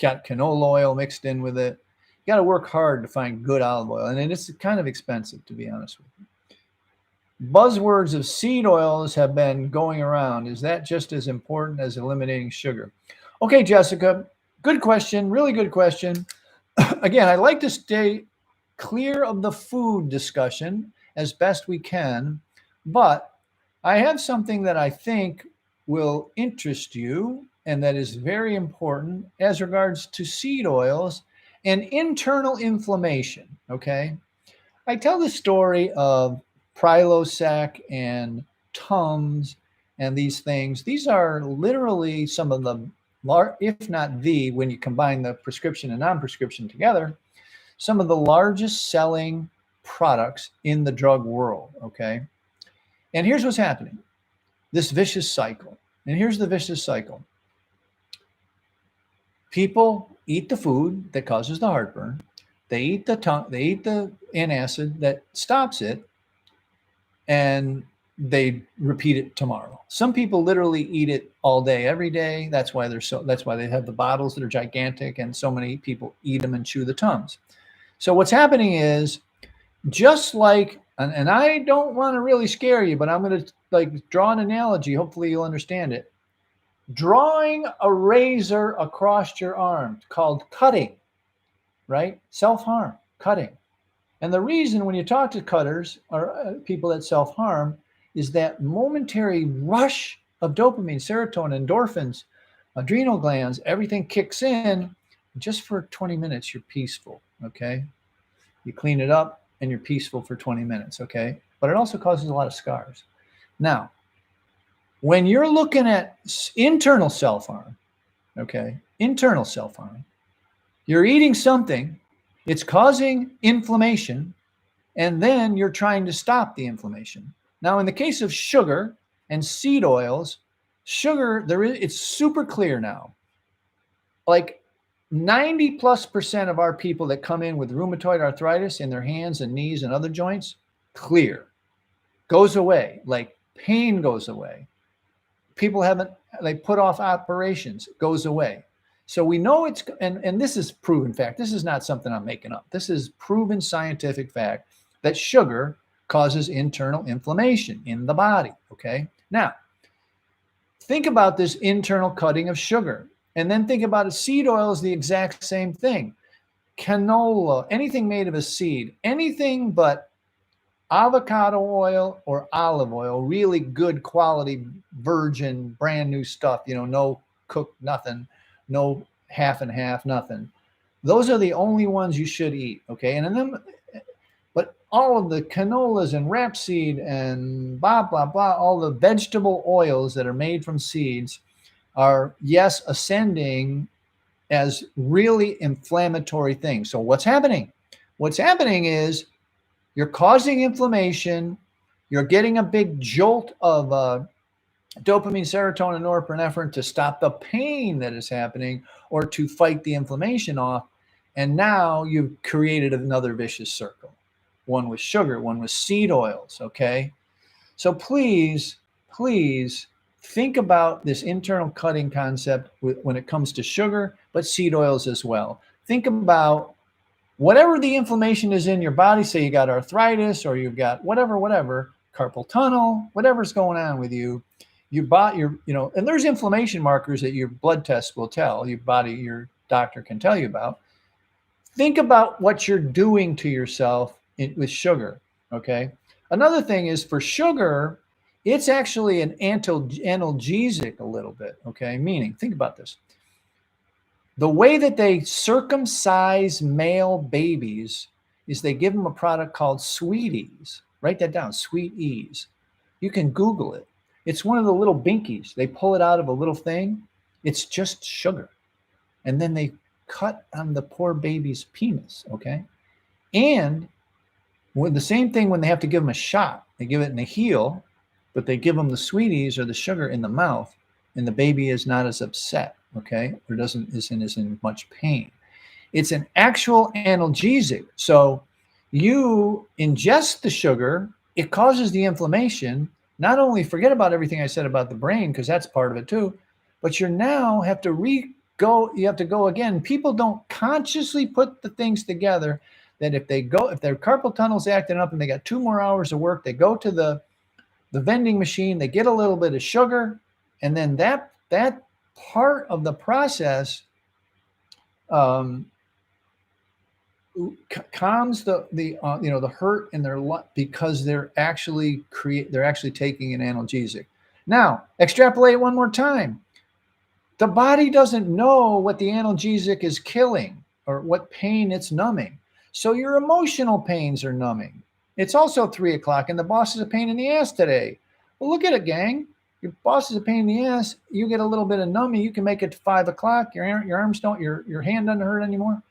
got canola oil mixed in with it. You got to work hard to find good olive oil, and it's kind of expensive, to be honest with you. Buzzwords of seed oils have been going around. Is that just as important as eliminating sugar? Okay, Jessica, good question. Really good question. Again, I like to stay clear of the food discussion as best we can, but I have something that I think will interest you and that is very important as regards to seed oils and internal inflammation, okay? I tell the story of Prilosec and Tums and these things. These are literally some of the, if not the, when you combine the prescription and non-prescription together, some of the largest selling products in the drug world, okay? And here's what's happening. This vicious cycle. And here's the vicious cycle. People eat the food that causes the heartburn. They eat the antacid that stops it, and they repeat it tomorrow. Some people literally eat it all day, every day. That's why they have the bottles that are gigantic, and so many people eat them and chew the Tums. So what's happening is, just like, and I don't want to really scare you, but I'm going to like draw an analogy. Hopefully you'll understand it. Drawing a razor across your arm, called cutting, right? Self-harm, cutting. And the reason when you talk to cutters or people that self-harm is that momentary rush of dopamine, serotonin, endorphins, adrenal glands, everything kicks in. Just for 20 minutes, you're peaceful, okay? You clean it up and you're peaceful for 20 minutes, okay? But it also causes a lot of scars. Now, when you're looking at internal self-harm, okay, internal self-harm, you're eating something, it's causing inflammation, and then you're trying to stop the inflammation. Now, in the case of sugar and seed oils, sugar, it's super clear now. Like 90+% of our people that come in with rheumatoid arthritis in their hands and knees and other joints, clear, goes away, like pain goes away. People haven't, like, put off operations, goes away. So we know it's, and this is proven fact. This is not something I'm making up. This is proven scientific fact that sugar causes internal inflammation in the body, okay? Now, think about this internal cutting of sugar, and then think about it. Seed oil is the exact same thing. Canola, anything made of a seed, anything but avocado oil or olive oil, really good quality, virgin, brand new stuff, no cooked nothing, no half and half, nothing. Those are the only ones you should eat, okay? And then, but all of the canolas and rapeseed and blah, blah, blah, all the vegetable oils that are made from seeds are, yes, ascending as really inflammatory things. So what's happening? What's happening is you're causing inflammation. You're getting a big jolt of dopamine, serotonin, norepinephrine to stop the pain that is happening or to fight the inflammation off. And now you've created another vicious circle. One with sugar, one with seed oils, okay? So please, please think about this internal cutting concept when it comes to sugar, but seed oils as well. Think about whatever the inflammation is in your body. Say you got arthritis or you've got whatever, carpal tunnel, whatever's going on with you, and there's inflammation markers that your blood tests will tell your doctor can tell you about. Think about what you're doing to yourself with sugar, okay? Another thing is, for sugar, it's actually an analgesic a little bit, okay? Meaning, think about this. The way that they circumcise male babies is they give them a product called Sweeties. Write that down, Sweeties. You can Google it. It's one of the little binkies. They pull it out of a little thing. It's just sugar. And then they cut on the poor baby's penis, okay? And with the same thing when they have to give them a shot. They give it in the heel, but they give them the Sweeties or the sugar in the mouth, and the baby is not as upset, okay? Or isn't as in much pain. It's an actual analgesic. So you ingest the sugar, it causes the inflammation. Not only forget about everything I said about the brain, because that's part of it too, but you now have to go again. People don't consciously put the things together that if their carpal tunnel's acting up and they got 2 more hours of work, they go to the vending machine, they get a little bit of sugar, and then that part of the process calms the hurt in their life, because they're actually taking an analgesic. Now, extrapolate one more time. The body doesn't know what the analgesic is killing or what pain it's numbing. So your emotional pains are numbing. It's also 3 o'clock and the boss is a pain in the ass today. Well, look at it, gang. Your boss is a pain in the ass. You get a little bit of numbing. You can make it 5 o'clock. Your arms don't, your hand doesn't hurt anymore.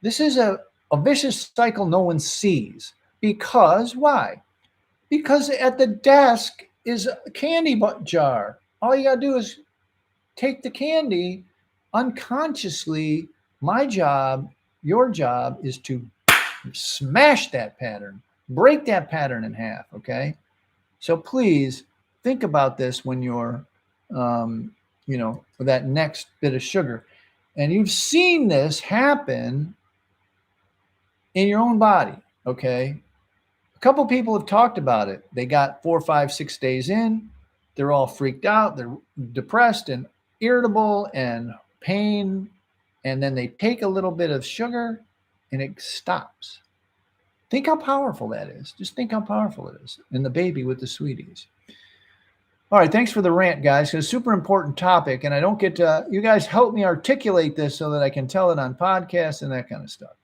This is a vicious cycle no one sees. Because why? Because at the desk is a candy jar. All you got to do is take the candy unconsciously. My job, your job, is to smash that pattern, break that pattern in half. Okay. So please think about this when you're, that next bit of sugar. And you've seen this happen in your own body. Okay. A couple people have talked about it. They got 4, 5, 6 days in. They're all freaked out. They're depressed and irritable and pain. And then they take a little bit of sugar and it stops. Think how powerful that is. Just think how powerful it is. And the baby with the sweeties. All right, thanks for the rant, guys. It's a super important topic, and I don't get to, you guys help me articulate this so that I can tell it on podcasts and that kind of stuff.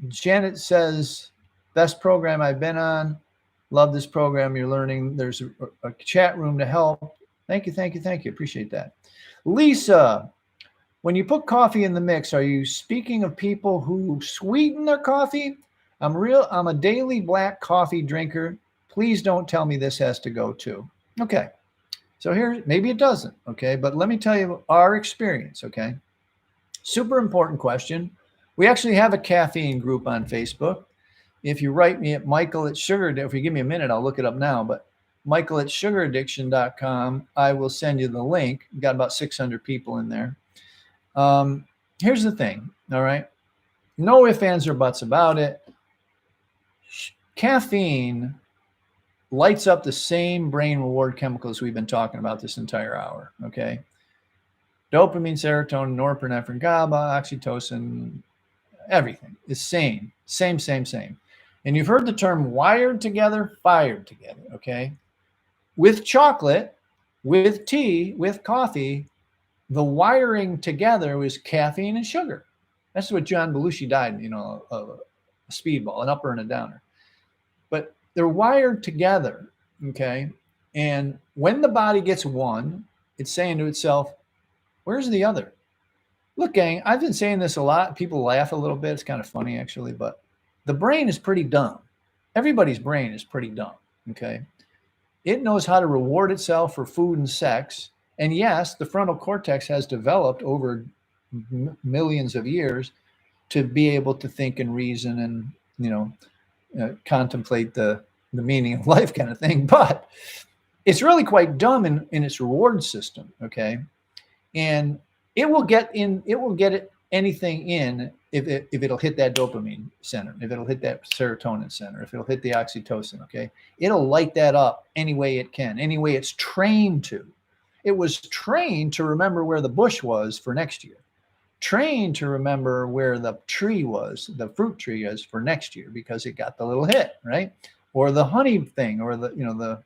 Janet says, best program I've been on. Love this program. You're learning. There's a chat room to help. Thank you, thank you, thank you. Appreciate that. Lisa, when you put coffee in the mix, are you speaking of people who sweeten their coffee? I'm a daily black coffee drinker. Please don't tell me this has to go too. Okay. So here, maybe it doesn't. Okay. But let me tell you our experience. Okay. Super important question. We actually have a caffeine group on Facebook. If you write me at Michael at Sugar, if you give me a minute, I'll look it up now. But Michael at sugaraddiction.com, I will send you the link. We've got about 600 people in there. Here's the thing. All right. No ifs, ands, or buts about it. Caffeine lights up the same brain reward chemicals we've been talking about this entire hour. Okay. Dopamine, serotonin, norepinephrine, GABA, oxytocin, everything is same. And you've heard the term wired together, fired together. Okay. With chocolate, with tea, with coffee, the wiring together was caffeine and sugar. That's what John Belushi died, a speedball, an upper and a downer. But they're wired together, okay? And when the body gets one, it's saying to itself, where's the other? Look, gang, I've been saying this a lot. People laugh a little bit. It's kind of funny, actually, but the brain is pretty dumb. Everybody's brain is pretty dumb, okay? It knows how to reward itself for food and sex. And yes, the frontal cortex has developed over millions of years to be able to think and reason and, contemplate the meaning of life kind of thing. But it's really quite dumb in its reward system. Okay. And it will get anything in if it'll hit that dopamine center, if it'll hit that serotonin center, if it'll hit the oxytocin. Okay. It'll light that up any way it can, any way it's trained to. It was trained to remember where the bush was for next year, trained to remember where the tree was, the fruit tree is for next year, because it got the little hit, right? Or the honey thing, or the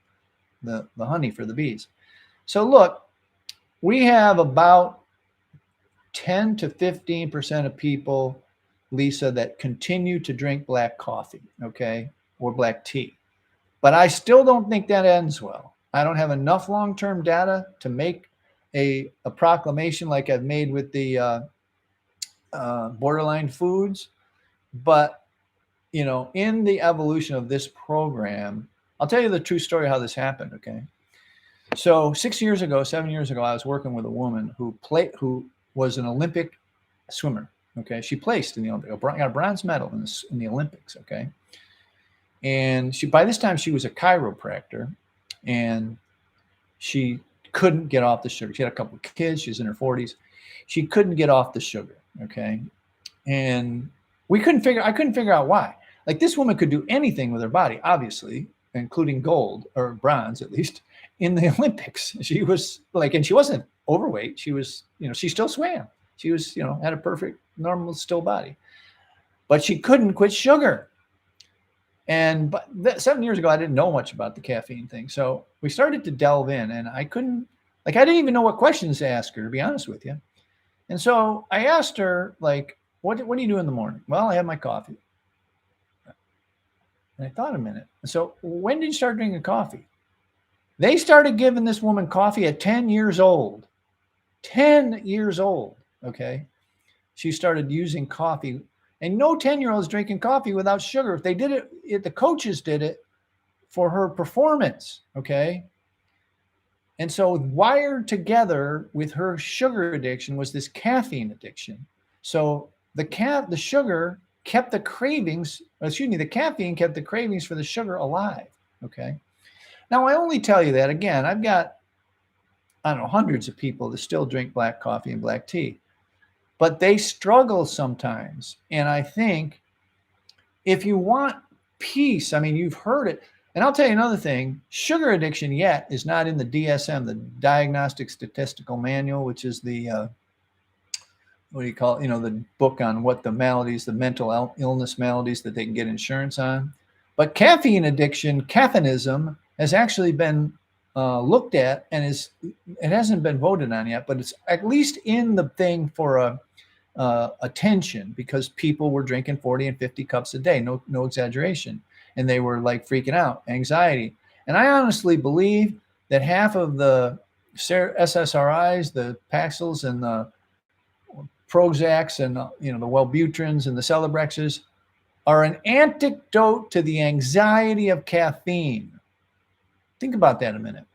honey for the bees. So look, we have about 10 to 15% of people, Lisa, that continue to drink black coffee, okay, or black tea. But I still don't think that ends well. I don't have enough long-term data to make a proclamation like I've made with the borderline foods. But, in the evolution of this program, I'll tell you the true story how this happened, okay? So 7 years ago, I was working with a woman who was an Olympic swimmer, okay? She placed in the Olympics, got a bronze medal in the Olympics, okay? And by this time, she was a chiropractor, and she couldn't get off the sugar. She had a couple of kids. She was in her 40s. She couldn't get off the sugar, okay? And I couldn't figure out why. Like, this woman could do anything with her body, obviously, including gold, or bronze at least, in the Olympics. She was and she wasn't overweight. She was, she still swam. She was, had a perfect, normal, still body. But she couldn't quit sugar. But 7 years ago, I didn't know much about the caffeine thing. So we started to delve in, and I didn't even know what questions to ask her, to be honest with you. And so I asked her, what do you do in the morning? Well, I have my coffee. And I thought a minute. So when did you start drinking coffee? They started giving this woman coffee at 10 years old. 10 years old, okay? She started using coffee. And no 10-year-old is drinking coffee without sugar. If they did it, the coaches did it for her performance, okay? And so wired together with her sugar addiction was this caffeine addiction. So The sugar kept the cravings, excuse me, the caffeine kept the cravings for the sugar alive. Okay. Now, I only tell you that again, I've got, I don't know, hundreds of people that still drink black coffee and black tea, but they struggle sometimes. And I think if you want peace, I mean, you've heard it. And I'll tell you another thing, sugar addiction yet is not in the DSM, the Diagnostic Statistical Manual, which is the, what do you call it? You know, the book on what the maladies, the mental illness maladies that they can get insurance on. But caffeine addiction, caffeinism, has actually been looked at, and it hasn't been voted on yet, but it's at least in the thing for attention, because people were drinking 40 and 50 cups a day, no exaggeration, and they were like freaking out, anxiety. And I honestly believe that half of the SSRIs, the Paxils and the Prozacs and the Wellbutrins and the Celebrexes are an antidote to the anxiety of caffeine. Think about that a minute.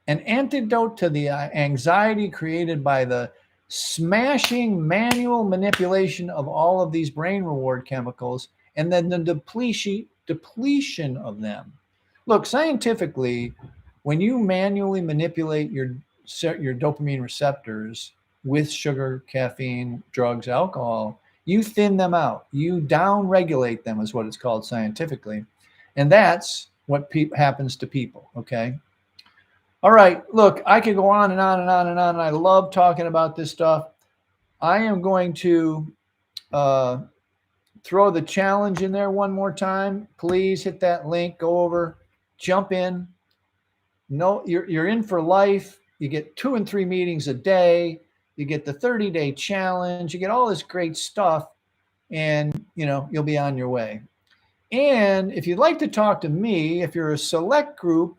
An antidote to the anxiety created by the smashing manual manipulation of all of these brain reward chemicals, and then the depletion of them. Look, scientifically, when you manually manipulate your dopamine receptors with sugar, caffeine, drugs, alcohol, you thin them out. You down-regulate them is what it's called scientifically. And that's what happens to people, okay? All right, look, I could go on and on and on and on, and I love talking about this stuff. I am going to throw the challenge in there one more time. Please hit that link, go over, jump in. No, you're in for life. You get 2 and 3 meetings a day. You get the 30-day challenge. You get all this great stuff, and you'll be on your way. And if you'd like to talk to me, if you're a select group,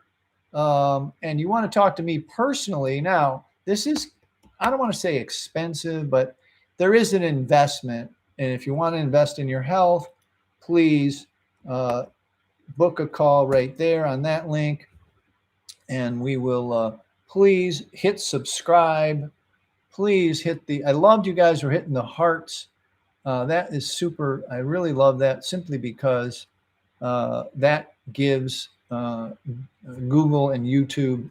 and you want to talk to me personally, now this is, I don't want to say expensive, but there is an investment. And if you want to invest in your health, please book a call right there on that link. And we will, please hit subscribe. Please hit I loved you guys were hitting the hearts. That is super. I really love that, simply because that gives Google and YouTube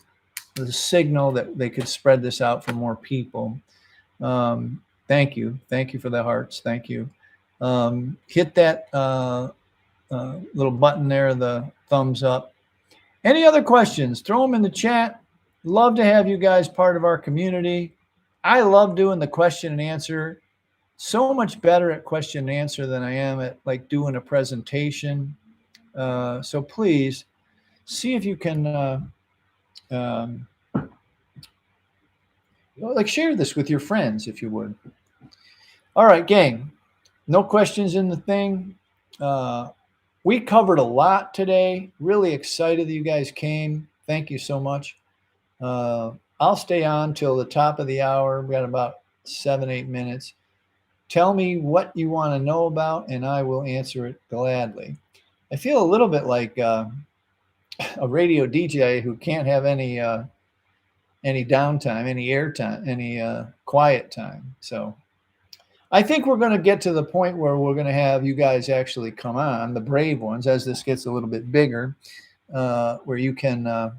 the signal that they could spread this out for more people. Thank you for the hearts. Thank you. Hit that little button there, the thumbs up. Any other questions, throw them in the chat. Love to have you guys part of our community. I love doing the question and answer. So much better at question and answer than I am at like doing a presentation. So please see if you can like share this with your friends, if you would. All right, gang. No questions in the thing. We covered a lot today. Really excited that you guys came. Thank you so much. I'll stay on till the top of the hour. We've got about 7-8 minutes. Tell me what you want to know about, and I will answer it gladly. I feel a little bit like a radio DJ who can't have any downtime, any airtime, any quiet time. So I think we're going to get to the point where we're going to have you guys actually come on, the brave ones, as this gets a little bit bigger, where you can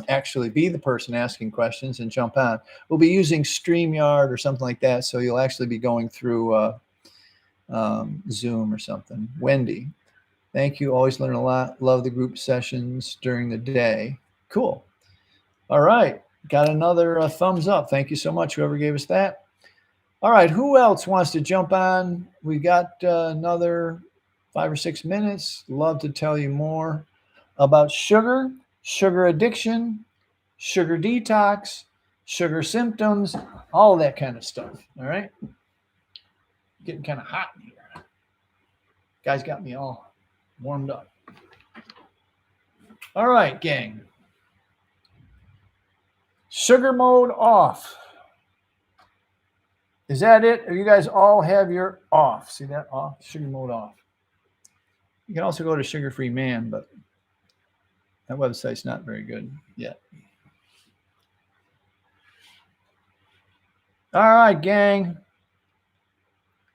actually be the person asking questions and jump on. We'll be using StreamYard or something like that, so you'll actually be going through Zoom or something. Wendy, thank you. Always learn a lot. Love the group sessions during the day. Cool. All right. Got another thumbs up. Thank you so much, whoever gave us that. All right. Who else wants to jump on? We got another 5 or 6 minutes. Love to tell you more about sugar, sugar addiction, sugar detox, sugar symptoms, all that kind of stuff. All right. Getting kind of hot in here. Guys got me all warmed up. All right, gang. Sugar mode off. Is that it? Or you guys all have your off? See that off? Sugar mode off. You can also go to SugarFreeMan, but that website's not very good yet. All right, gang.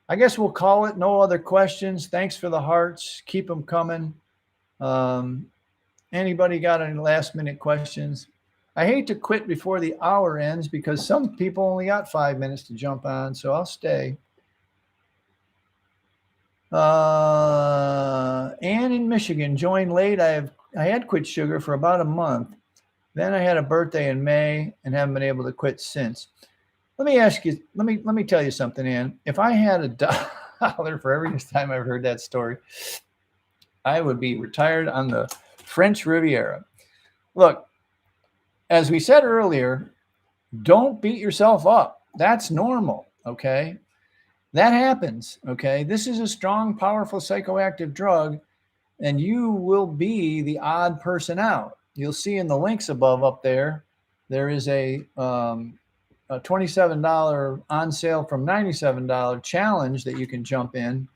I guess we'll call it. No other questions. Thanks for the hearts. Keep them coming. Um, Anybody got any last minute questions? I hate to quit before the hour ends because some people only got 5 minutes to jump on, so I'll stay. Ann in Michigan joined late. I had quit sugar for about a month. Then I had a birthday in May and haven't been able to quit since. Let me ask you. Let me tell you something, Ann. If I had $1 for every time I've heard that story, I would be retired on the French Riviera. Look, as we said earlier, don't beat yourself up. That's normal. Okay. That happens. Okay. This is a strong, powerful psychoactive drug, and you will be the odd person out. You'll see in the links above up there, there is a $27 on sale from $97 challenge that you can jump in.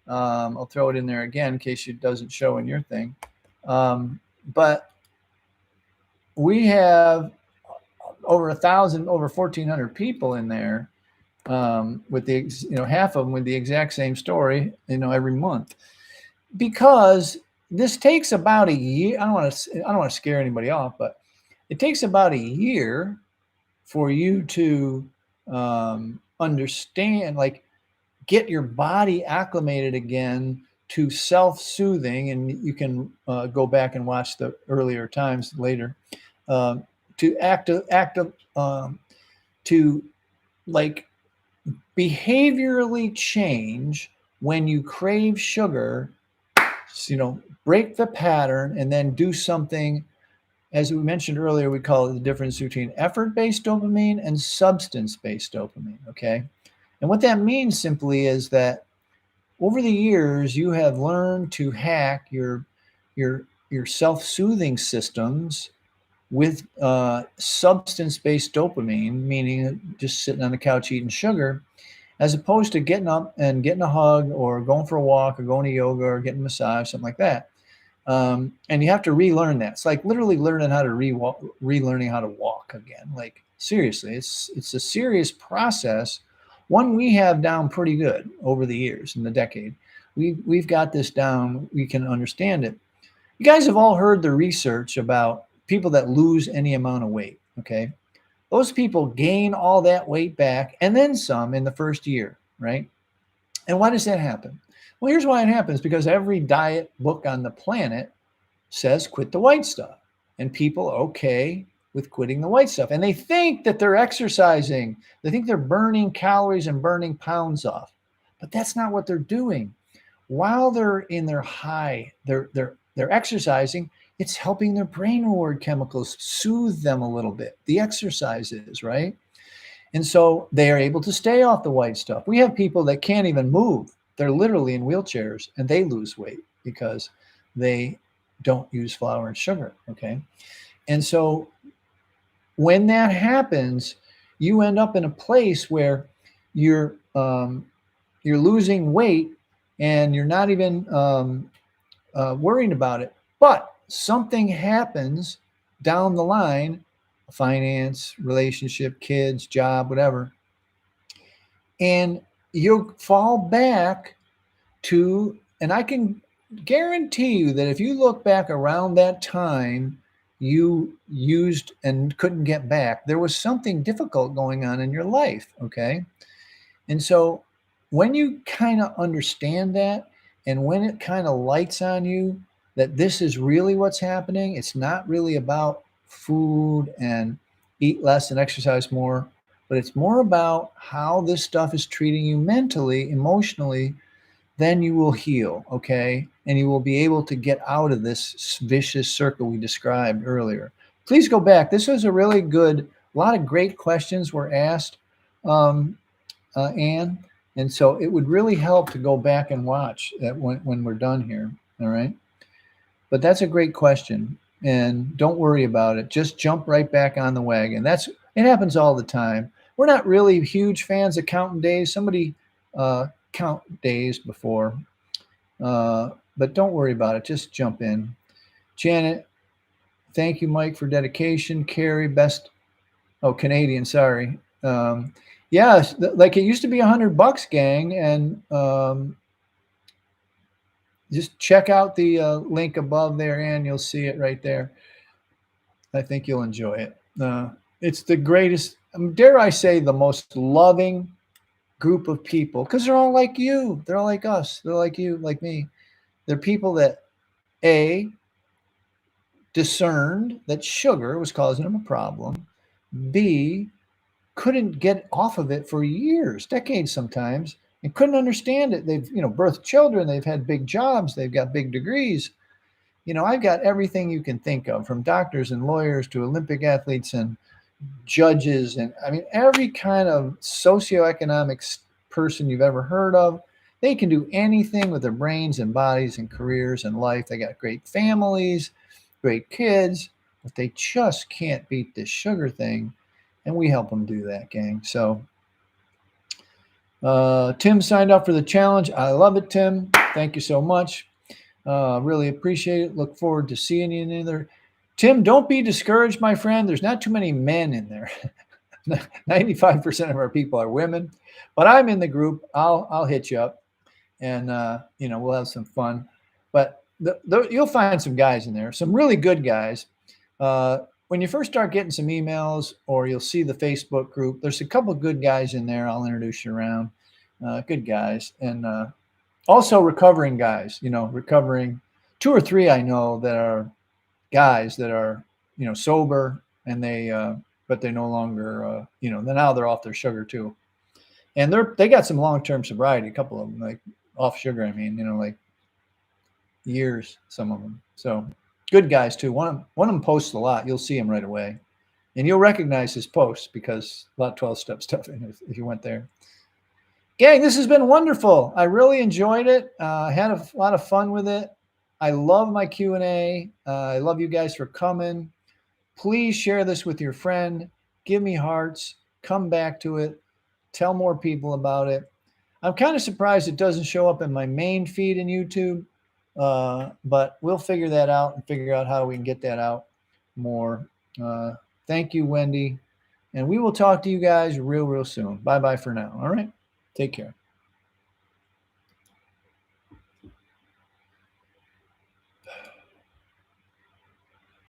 I'll throw it in there again in case it doesn't show in your thing. But we have over 1,000, over 1,400 people in there, with the, half of them with the exact same story, every month, because this takes about a year. I don't want to scare anybody off, but it takes about a year for you to understand, like, get your body acclimated again to self-soothing. And you can go back and watch the earlier times later, to to like behaviorally change when you crave sugar, break the pattern and then do something. As we mentioned earlier, we call it the difference between effort-based dopamine and substance-based dopamine, okay? And what that means simply is that over the years, you have learned to hack your self-soothing systems with substance-based dopamine, meaning just sitting on the couch eating sugar, as opposed to getting up and getting a hug or going for a walk or going to yoga or getting a massage, something like that. And you have to relearn that. It's like literally learning how to relearning how to walk again. Like, seriously, it's a serious process. One we have down pretty good over the years, in the decade. We've got this down. We can understand it. You guys have all heard the research about people that lose any amount of weight, okay? Those people gain all that weight back and then some in the first year, right? And why does that happen? Well, here's why it happens, because every diet book on the planet says quit the white stuff. And people are okay with quitting the white stuff. And they think that they're exercising. They think they're burning calories and burning pounds off. But that's not what they're doing. While they're in their high, they're exercising, it's helping their brain reward chemicals soothe them a little bit. The exercise is, right? And so they are able to stay off the white stuff. We have people that can't even move. They're literally in wheelchairs and they lose weight because they don't use flour and sugar, okay? And so when that happens, you end up in a place where you're losing weight and you're not even worrying about it. But something happens down the line, finance, relationship, kids, job, whatever, and you'll fall back to, and I can guarantee you that if you look back around that time you used and couldn't get back, there was something difficult going on in your life, okay? And so when you kind of understand that, and when it kind of lights on you that this is really what's happening, it's not really about food and eat less and exercise more, but it's more about how this stuff is treating you mentally, emotionally, then you will heal, okay? And you will be able to get out of this vicious circle we described earlier. Please go back. This was a really good, a lot of great questions were asked, Anne. And so it would really help to go back and watch when we're done here, all right? But that's a great question. And don't worry about it. Just jump right back on the wagon. It happens all the time. We're not really huge fans of counting days. Somebody count days before. But don't worry about it. Just jump in. Janet, thank you, Mike, for dedication. Carrie, best. Oh, Canadian, sorry. Yes, like it used to be $100, gang, and just check out the link above there, and you'll see it right there. I think you'll enjoy it. It's the greatest, dare I say, the most loving group of people because they're all like you. They're all like us. They're like you, like me. They're people that A, discerned that sugar was causing them a problem. B, couldn't get off of it for years, decades sometimes, and couldn't understand it. They've, birthed children, they've had big jobs, they've got big degrees. I've got everything you can think of, from doctors and lawyers to Olympic athletes and judges, and I mean every kind of socioeconomic person you've ever heard of. They can do anything with their brains and bodies and careers and life. They got great families, great kids, but they just can't beat this sugar thing, and we help them do that, gang. So Tim signed up for the challenge. I love it, Tim. Thank you so much. Really appreciate it. Look forward to seeing you in there. Tim, don't be discouraged, my friend. There's not too many men in there. 95% of our people are women, but I'm in the group. I'll hit you up, and we'll have some fun. But you'll find some guys in there, some really good guys. When you first start getting some emails, or you'll see the Facebook group, there's a couple of good guys in there. I'll introduce you around. Good guys, and also recovering guys. Recovering 2 or 3 I know that are guys that are sober, and but they no longer now they're off their sugar too, and they got some long-term sobriety. A couple of them, like off sugar. I mean, like years, some of them. So good guys too. One of them posts a lot. You'll see him right away, and you'll recognize his posts because a lot of 12-step stuff if you went there. Gang, this has been wonderful. I really enjoyed it. I had a lot of fun with it. I love my Q&A. I love you guys for coming. Please share this with your friend. Give me hearts. Come back to it. Tell more people about it. I'm kind of surprised it doesn't show up in my main feed in YouTube, but we'll figure that out and figure out how we can get that out more. Thank you, Wendy. And we will talk to you guys real soon. Bye-bye for now. All right? Take care.